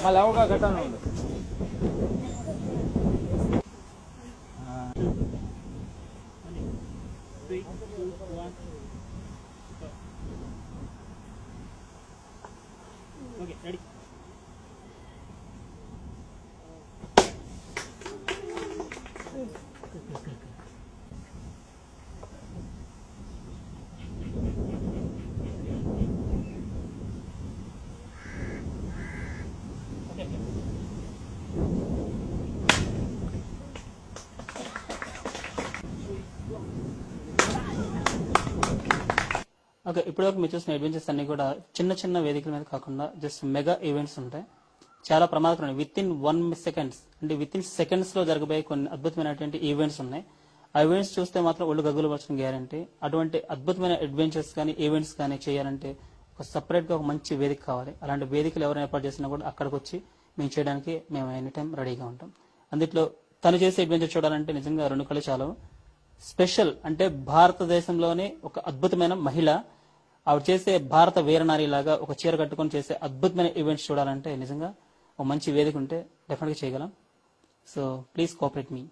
మళ్ళీ ఒక ఘటన ఉంది. ఓకే, ఇప్పటివరకు మీరు చూసిన అడ్వెంచర్స్ అన్ని కూడా చిన్న చిన్న వేదికల మీద కాకుండా జస్ట్ మెగా ఈవెంట్స్ ఉంటాయి. చాలా ప్రమాదకరమైన విత్ ఇన్ 1 సెకండ్స్ అంటే విత్ ఇన్ సెకండ్స్ లో జరగబోయే కొన్ని అద్భుతమైనటువంటి ఈవెంట్స్ ఉన్నాయి. ఆ ఈవెంట్స్ చూస్తే మాత్రం ఒళ్ళు గగ్గులు పరచడం గ్యారంటీ. అటువంటి అద్భుతమైన అడ్వెంచర్స్ కానీ ఈవెంట్స్ కానీ చేయాలంటే ఒక సపరేట్ గా ఒక మంచి వేదిక కావాలి. అలాంటి వేదికలు ఎవరైనా ఏర్పాటు చేసినా కూడా అక్కడికి వచ్చి మేము చేయడానికి మేము ఎనీ టైం రెడీగా ఉంటాం. అందులో తను చేసే అడ్వెంచర్ చూడాలంటే నిజంగా 2 కళ్ళు చాలు. స్పెషల్ అంటే భారతదేశంలోనే ఒక అద్భుతమైన మహిళ, ఆవిడ చేసే భారత వీరనారి లాగా ఒక చీర కట్టుకొని చేసే అద్భుతమైన ఈవెంట్స్ చూడాలంటే నిజంగా ఒక మంచి వేదిక ఉంటే డెఫినెట్గా చేయగలం. So please cooperate me.